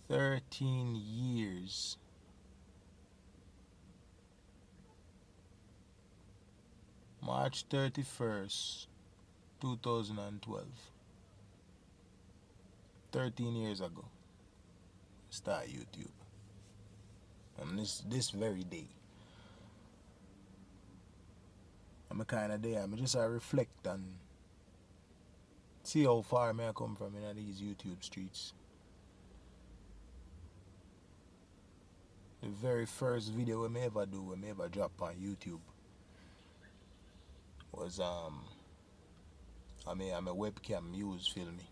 13 years. March 31st, 2012. 13 years ago. Start YouTube. On this very day. I'm a kind of day. I'm just reflect and see how far I come from in these YouTube streets. The very first video we ever do, we ever drop on YouTube was I'm a webcam used filming.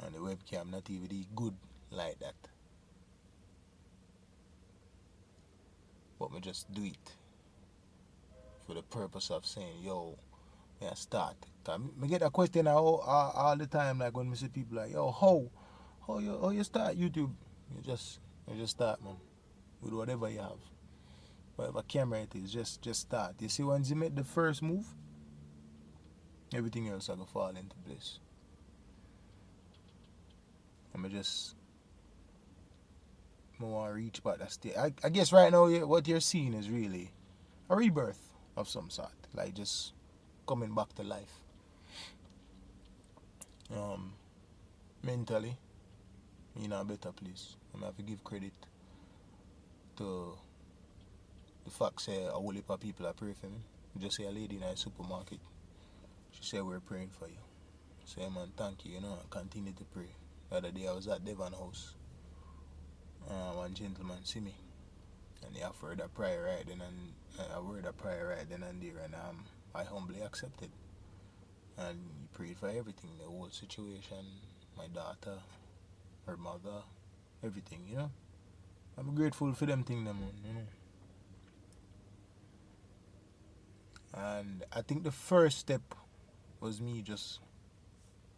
And the webcam not even good like that. But me just do it for the purpose of saying, yo, I start. Cause me get a question all the time, like when we see people like, yo, how you start YouTube? You just start, man, with whatever you have, whatever camera it is, just start. You see, once you make the first move, everything else will fall into place. And I want to reach back that state. I guess right now what you're seeing is really a rebirth of some sort, like just coming back to life. Mentally, in a better place. I have to give credit to the fact say a whole heap of people are praying for me. Just say a lady in a supermarket, she said we're praying for you. Say, man, thank you, and continue to pray. The other day I was at Devon House. One gentleman see me, and he offered a prayer right then, and I word a prayer right then and there, and I humbly accepted. And he prayed for everything, the whole situation, my daughter, her mother, everything, I'm grateful for them things, And I think the first step was me just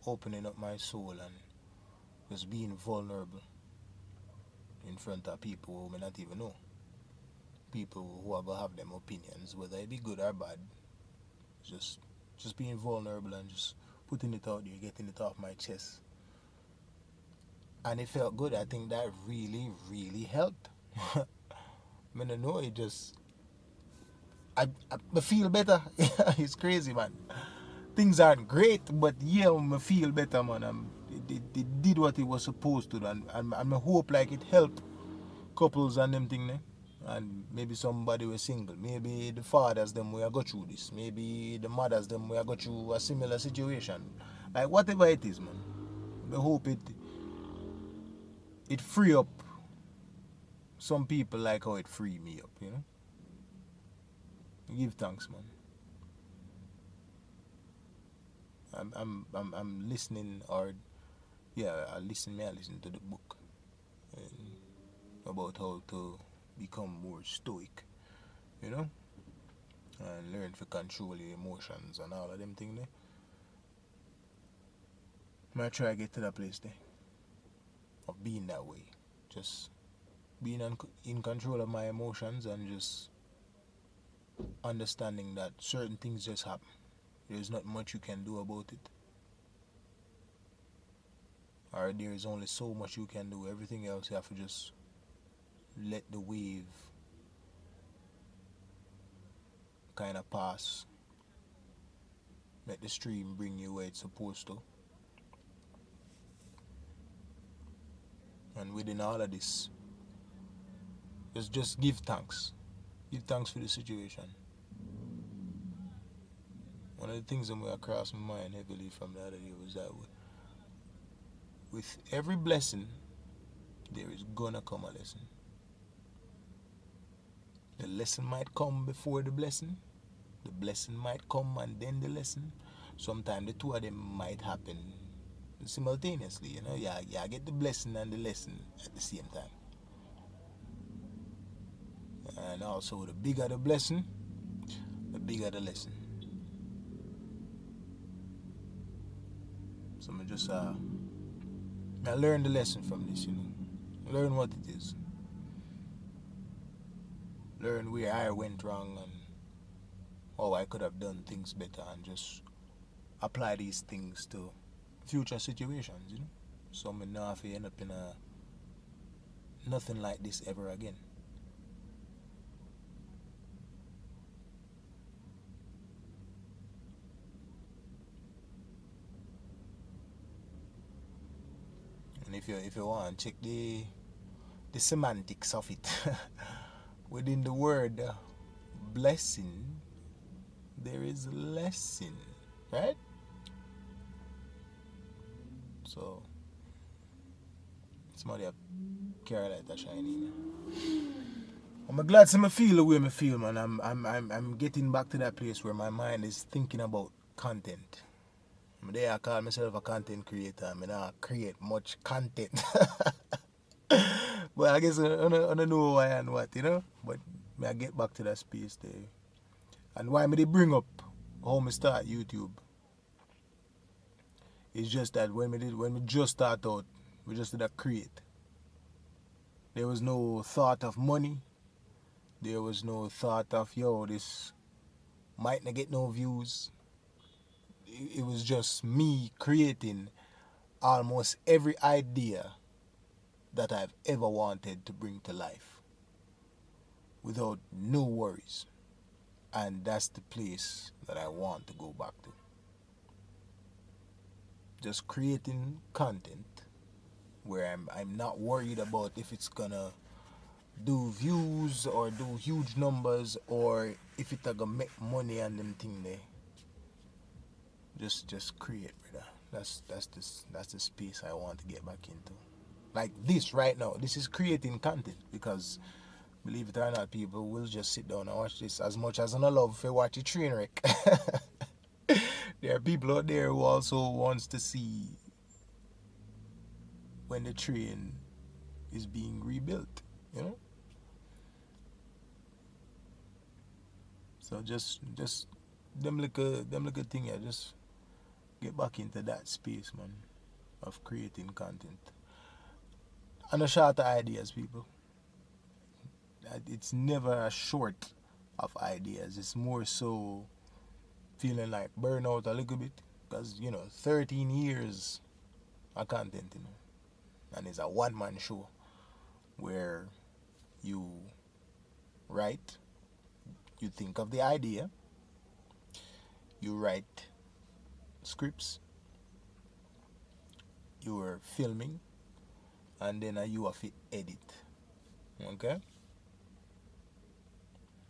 opening up my soul and just being vulnerable in front of people who may not even know. People who are going to have them opinions, whether it be good or bad. Just being vulnerable and just putting it out there, getting it off my chest. And it felt good. I think that really, really helped. I don't know, it just... I feel better. It's crazy, man. Things aren't great, but yeah, I feel better, man. It did what it was supposed to, and I hope like it helped couples and them thing, and maybe somebody was single, maybe the fathers them will go through this, maybe the mothers them will go through a similar situation, like whatever it is, man. I hope it free up some people like how it free me up, Give thanks, man. I'm listening, or yeah, I listen to the book about how to become more stoic, and learn to control your emotions and all of them things there. I might try to get to that place there of being that way, just being in control of my emotions and just understanding that certain things just happen. There's not much you can do about it, or there is only so much you can do. Everything else you have to just let the wave kind of pass, let the stream bring you where it's supposed to. And within all of this, just give thanks. Give thanks for the situation. One of the things that went across my mind heavily from the other day was that with every blessing, there is gonna come a lesson. The lesson might come before the blessing might come and then the lesson. Sometimes the two of them might happen simultaneously, Yeah, get the blessing and the lesson at the same time. And also, the bigger the blessing, the bigger the lesson. So I learned the lesson from this, Learn what it is. Learn where I went wrong and how I could have done things better, and just apply these things to future situations, So me not have to end up in a nothing like this ever again. And if you want check the semantics of it within the word blessing there is a lesson, right? So somebody up carry light a shiny. I'm glad to me feel the way me feel, man. I'm getting back to that place where my mind is thinking about content. There I call myself a content creator. I mean, I create much content. But I guess I don't know why and what, you know. But I get back to that space there. And why me they bring up how me start YouTube. It's just that when we just start out, we just did a create. There was no thought of money. There was no thought of this might not get no views. It was just me creating almost every idea that I've ever wanted to bring to life without no worries. And that's the place that I want to go back to. Just creating content where I'm not worried about if it's gonna do views or do huge numbers or if it's gonna make money and them thing there. Just create, brother. That's the space I want to get back into. Like this right now, this is creating content because believe it or not, people will just sit down and watch this as much as I love for watch a train wreck. There are people out there who also wants to see when the train is being rebuilt, you know? So just them little thing, yeah, just get back into that space, man, of creating content. And a shorter ideas, people. It's never a short of ideas. It's more so feeling like burnout a little bit. Because, 13 years of content, and it's a one-man show where you write, you think of the idea, you write scripts, you are filming, and then you have to edit. Okay?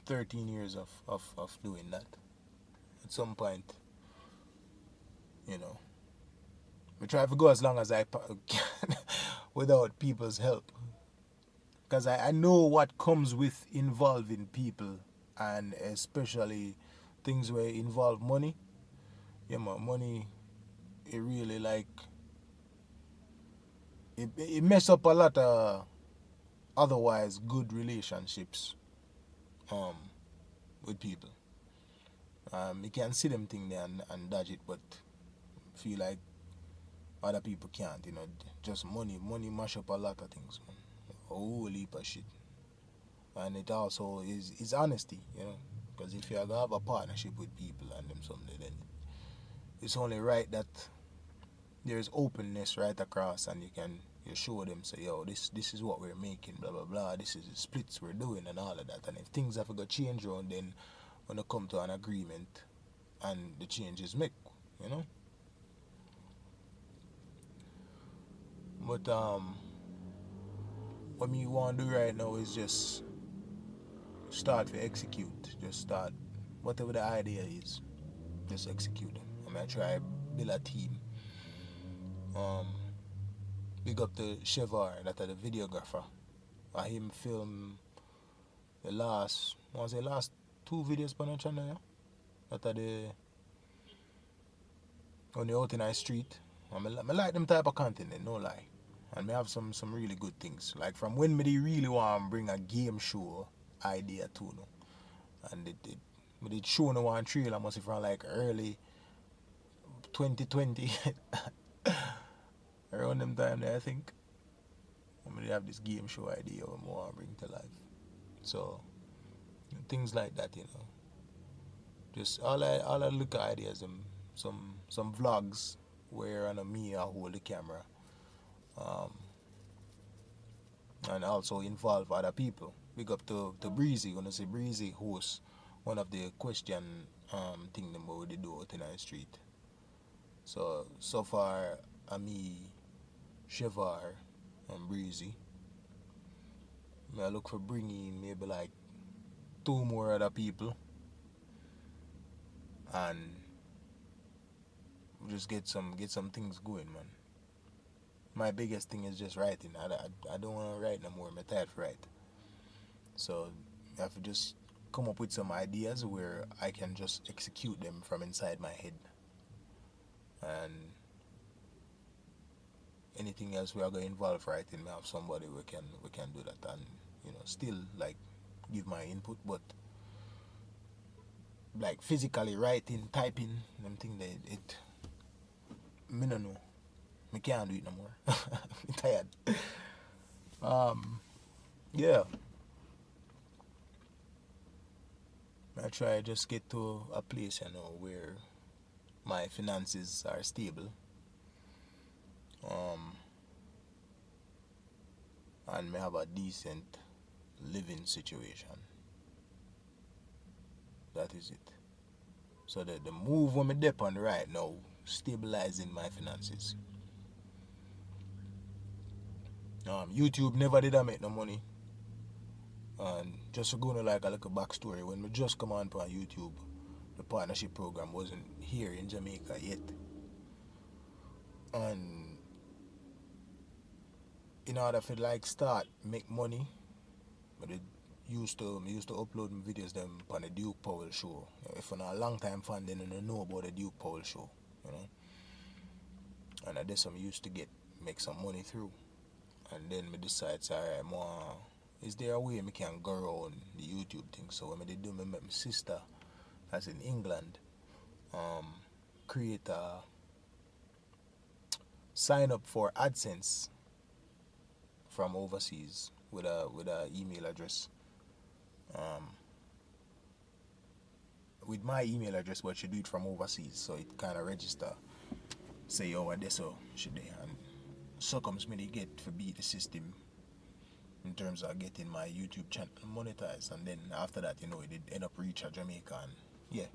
13 years of doing that. At some point, we try to go as long as I can without people's help. Because I know what comes with involving people, and especially things where involve money. Yeah, man, money, it really it mess up a lot of otherwise good relationships with people. You can see them thing there and dodge it, but feel like other people can't, just money mash up a lot of things, man. A whole heap of shit. And it also is honesty, because if you're gonna have a partnership with people and them someday, then it's only right that there's openness right across, and you show them, say, yo, this is what we're making, blah blah blah, this is the splits we're doing and all of that. And if things have to go change around, then when you come to an agreement and the changes make, but what me want to do right now is just start to execute. Just start whatever the idea is, just execute them. I'm gonna try build a team. Big up the Chevar, that are the videographer. I him film the last two videos on the channel, yeah? That are the on the out in the street. I like them type of content, no lie. And me have some really good things. Like from when me really want to bring a game show idea to no. And me did show no one trailer must be from like early 2020. Around them time there, I think. I have this game show idea I want to bring to life. So things like that, Just all I look at ideas, some vlogs where me I hold the camera um, and also involve other people. Big up to Breezy. Gonna say Breezy hosts one of the question thing them what they do out in the street. So far, me, Chevar, and Breezy. I look for bringing maybe like two more other people and just get some things going, man. My biggest thing is just writing. I don't want to write no more. I'm tired for write. So I have to just come up with some ideas where I can just execute them from inside my head. And anything else we are going to involve writing, we have somebody we can do that, and still like give my input, but like physically writing, typing, them thing that it me no know. Me can't do it no more. I'm tired. Yeah. I try just get to a place, where my finances are stable. Um and may have a decent living situation. That is it. So the move when me dip on right now, stabilizing my finances. YouTube never did I make no money. And just to go into like a little backstory, when we just come on YouTube, the partnership program wasn't here in Jamaica yet. And in order for like start make money, but it used to upload my videos them on the Duke Powell show. If you're not a long time fan, then you don't know about the Duke Powell show, And that's some used to make some money through. And then me decide, alright, is there a way me can go around the YouTube thing? So when I do, me met my sister that's in England, create a sign up for AdSense from overseas with a email address. With my email address, but she do it from overseas, so it kind of register. Say, oh, this so should they, and so comes me to get for beat the system in terms of getting my YouTube channel monetized, and then after that, it did end up reach a Jamaica, and yeah.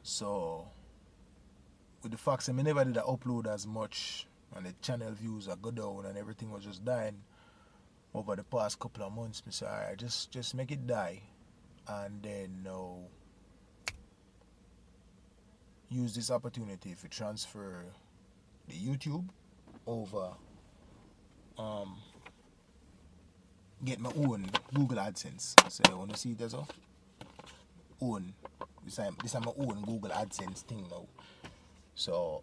So with the fact that I never did upload as much, and the channel views are go down, and everything was just dying over the past couple of months, I said, alright, just make it die, and then use this opportunity to transfer the YouTube over, get my own Google AdSense. So you want to see it as well? Own. This is my own Google AdSense thing now. So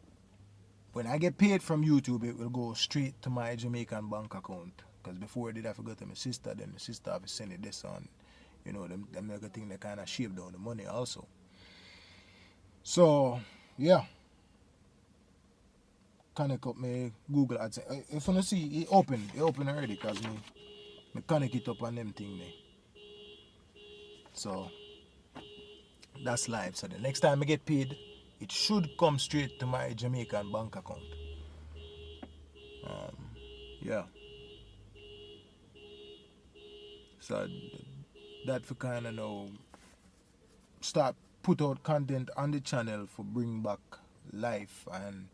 when I get paid from YouTube, it will go straight to my Jamaican bank account. Because before I did, I forgot to my sister. Then my sister have to send it this on. Them little thing that kind of shave down the money also. So yeah. Connect up my Google AdSense. If you see, it open already, because me connect it up on them thing there. So that's live. So the next time I get paid, it should come straight to my Jamaican bank account. Yeah. So that for kind of start put out content on the channel for bring back life and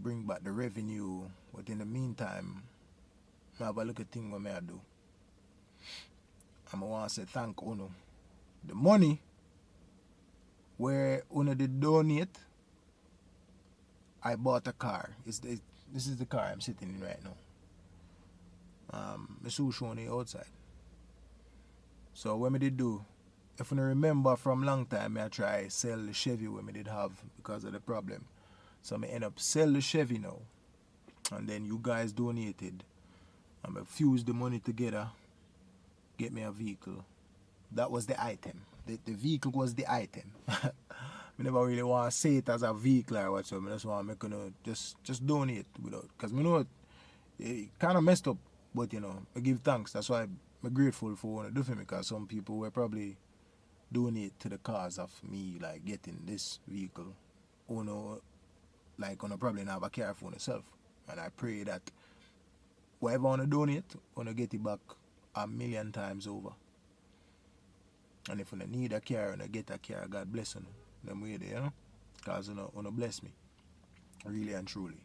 bring back the revenue. But in the meantime, I have a look at thing what I do. I want to say thank Uno. The money where Uno did donate, I bought a car. This is the car I'm sitting in right now. I saw showing it outside. So what I did do, if you remember from long time, I try sell the Chevy when I did have because of the problem. So I end up sell the Chevy now. And then you guys donated. And I fused the money together, get me a vehicle. That was the item. The vehicle was the item. I never really want to say it as a vehicle or whatsoever. I just want to make just donate without, because I know it kind of messed up, but I give thanks. That's why I'm grateful for what I do for me, because some people were probably donate to the cause of me like getting this vehicle. Like probably not have a car for themselves. And I pray that whoever wanna donate, wanna get it back 1,000,000 times over. And if you need a car and get a car, God bless you. Them way there, you know? Because you bless me. Really and truly.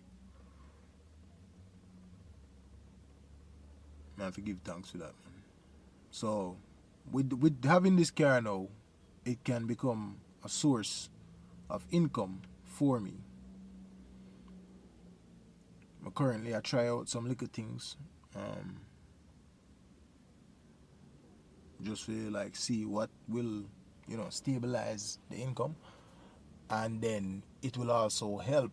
I have to give thanks for that, man. So with having this car now, it can become a source of income for me. Currently I try out some little things. Just to like see what will, stabilize the income. And then it will also help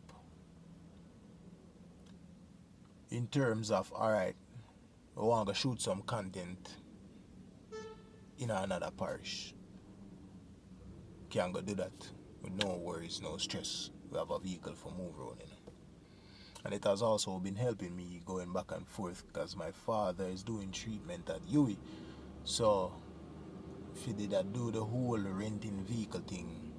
in terms of, alright, we want to shoot some content in another parish. Can go do that with no worries, no stress. We have a vehicle for move around, And it has also been helping me going back and forth because my father is doing treatment at UWI. So if he did do the whole renting vehicle thing,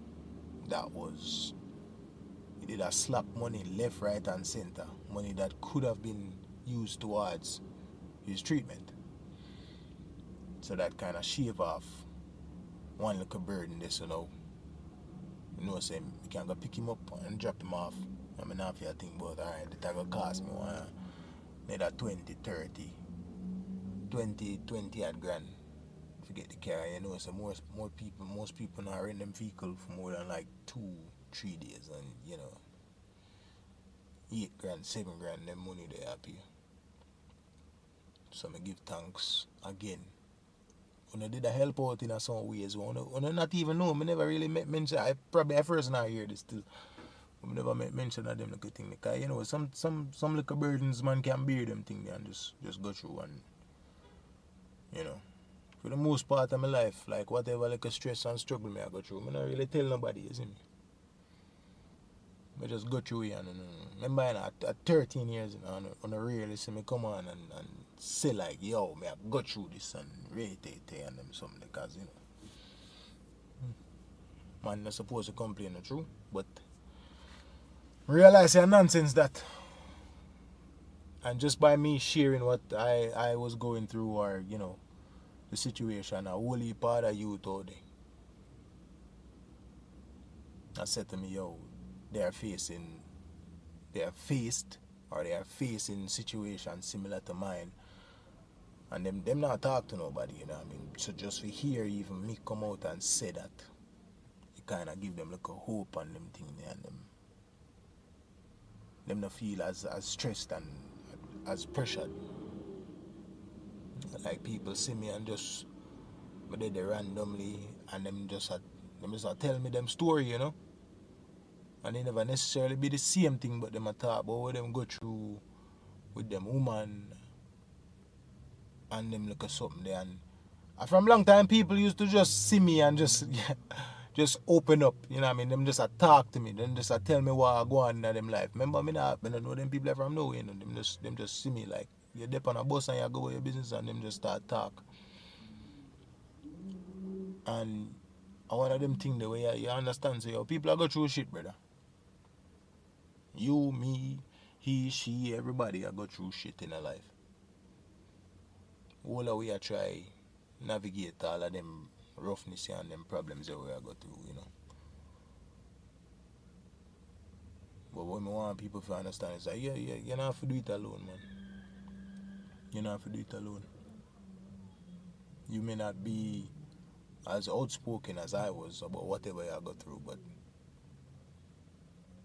he did a slap money left, right and center. Money that could have been used towards his treatment. So that kind of shave off one little burden this, say you can go pick him up and drop him off. I mean, not if you think about, alright, that will cost me maybe 20, 30, 20 odd grand to get the car. So most people now rent them vehicle for more than like 2-3 days, and 8 grand, 7 grand, them money they happy. So I give thanks again. When did I help out in some ways, when not even know, I never really mention. I first now hear this still. I never mention of them little thing because some little burdens man can bear them thing and just go through, and for the most part of my life, like whatever like a stress and struggle me I go through, I not really tell nobody, you see me. I just go through it and remember at 13 years on a really see me come on and say like, yo, me I go through this and really and them something because man not supposed to complain the truth, but realize it's nonsense that. And just by me sharing what I was going through, or the situation, a whole part of youth out there I said to me, yo, they are facing situations similar to mine, and them not talk to nobody, what I mean. So just to hear even me come out and say that, it kind of give them like a hope on them thing there, and them not feel as stressed and as pressured. Like people see me and just but they randomly and them just tell me them story, and they never necessarily be the same thing, but them a talk about what them go through with them woman and them look at something there. And from long time people used to just see me and just just open up, what I mean. Them just talk to me, them just tell me what I go on in them life. Remember me not know them people from nowhere, them just see me like you dip on a bus and you go with your business, and them just start talk. And one of them things the way you understand, so people are go through shit, brother. You, me, he, she, everybody I go through shit in a life. All of we are try navigate all of them roughness and them problems that we are go through, But what I want people to understand is that you don't have to do it alone, man. You don't have to do it alone. You may not be as outspoken as I was about whatever I go through, but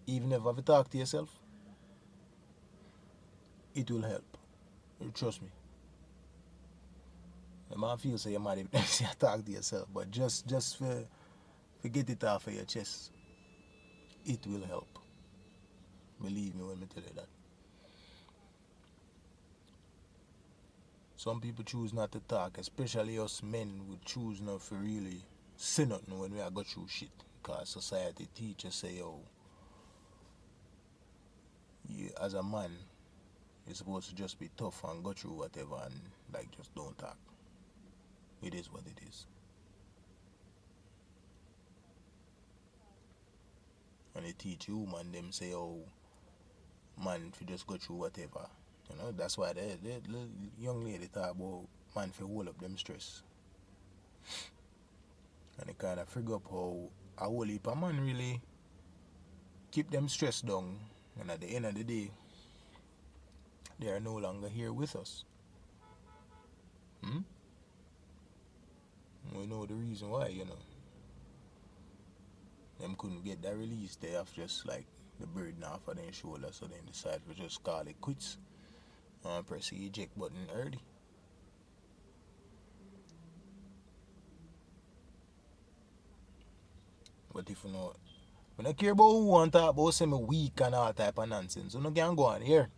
even if you talk to yourself, it will help. You trust me. You might feel so you might even talk to yourself, but just for get it off of your chest, it will help. Believe me when I tell you that. Some people choose not to talk, especially us men would choose not to really say nothing when we are go through shit. Because society teaches say, yo, you, as a man, you're supposed to just be tough and go through whatever and like just don't talk. It is what it is. And they teach you, man, them say, oh, man fi just go through whatever. You know, that's why the young lady talk about man fi hold up them stress. And they kind of figure up how a whole heap of man really keep them stressed down. And at the end of the day, they are no longer here with us. We know the reason why, you know. Them couldn't get that release. They have just like the burden off of their shoulder, so they decide to just call it quits and press the eject button early. But if you know, when I care about who want to talk about say me weak and all type of nonsense, you know can go on here.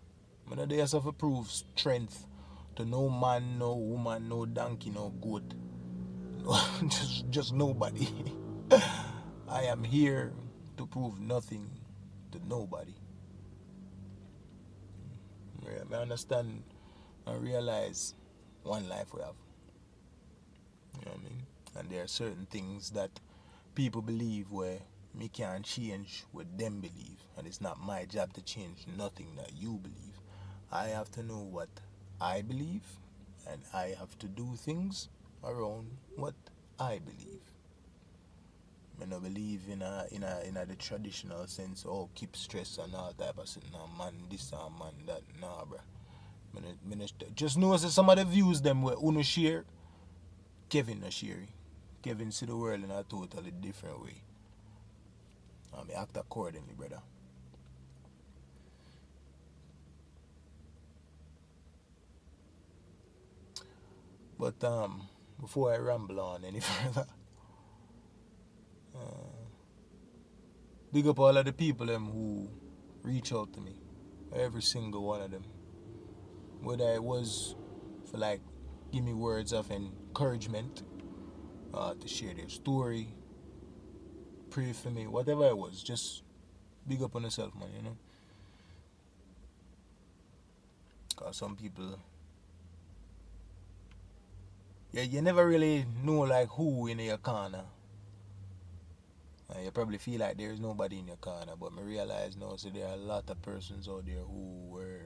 I know they have to prove strength to no man, no woman, no donkey, no goat. just nobody. I am here to prove nothing to nobody. I understand and realize one life we have. You know what I mean? And there are certain things that people believe where me can't change what them believe. And it's not my job to change nothing that you believe. I have to know what I believe and I have to do things around what I believe. I don't believe in the traditional sense, oh, keep stress and all type of shit. Nah, man, this and man, that. Nah, bro. Just know that some of the views them where Uno share, Kevin no share. Kevin see the world in a totally different way. I mean, act accordingly, brother. But before I ramble on any further, big up all of the people them who reach out to me. Every single one of them. Whether it was for like give me words of encouragement, to share their story, pray for me, whatever it was, just big up on yourself, man, you know. Cause some people, yeah, you never really know like who in your corner. You probably feel like there's nobody in your corner, but me realize now, so there are a lot of persons out there who were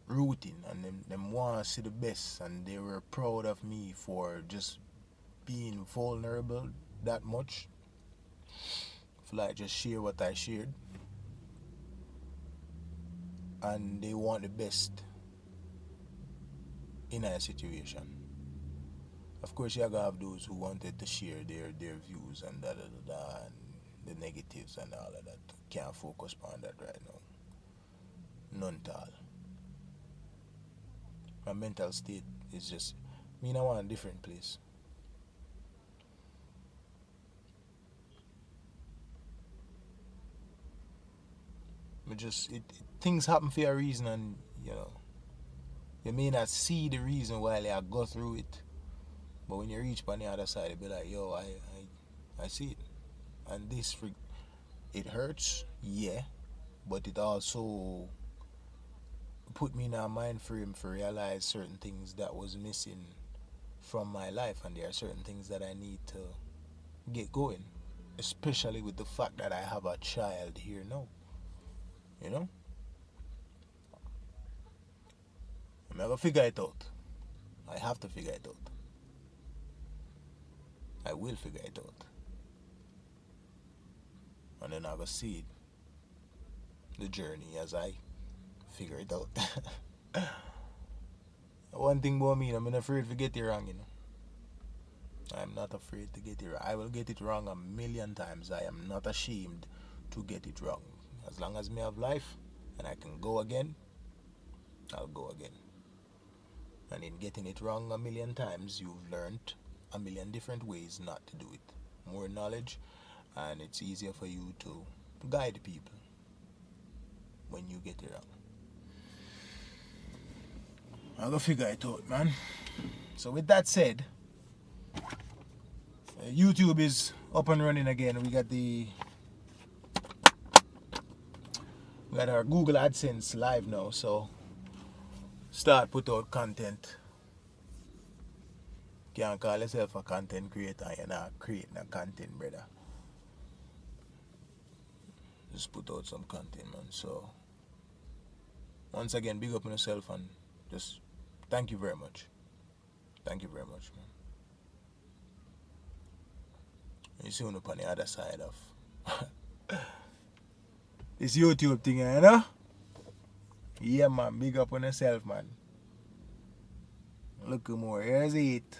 rooting and them want to see the best, and they were proud of me for just being vulnerable that much. For like just share what I shared, and they want the best in a situation. Of course, you gotta have those who wanted to share their views and da da da da and the negatives and all of that. Can't focus on that right now. None at all. My mental state is just me. I want a different place. But just things happen for a reason, and you know you may not see the reason why I go through it, but when you reach on the other side, you be like, yo, I see it, and this it hurts, yeah, but it also put me in a mind frame for realize certain things that was missing from my life, and there are certain things that I need to get going, especially with the fact that I have a child here now. You know, I'm gonna figure it out. I have to figure it out. I will figure it out, and then I will see the journey as I figure it out. One thing about me, I'm not afraid to get it wrong, you know. I'm not afraid to get it wrong. I will get it wrong a million times. I am not ashamed to get it wrong. As long as me have life and I can go again, I'll go again. And in getting it wrong a million times, you've learned a million different ways not to do it. More knowledge, and it's easier for you to guide people when you get it wrong. I'll go figure it out, man. So with that said, YouTube is up and running again. We got our Google AdSense live now, so start put out content. Can't call yourself a content creator, you're not creating a content, brother. just put out some content, man. So once again, big up on yourself and just thank you very much. Thank you very much, man. You see on the other side of this YouTube thing, you know? Yeah, man, big up on yourself, man. Look more, here's it.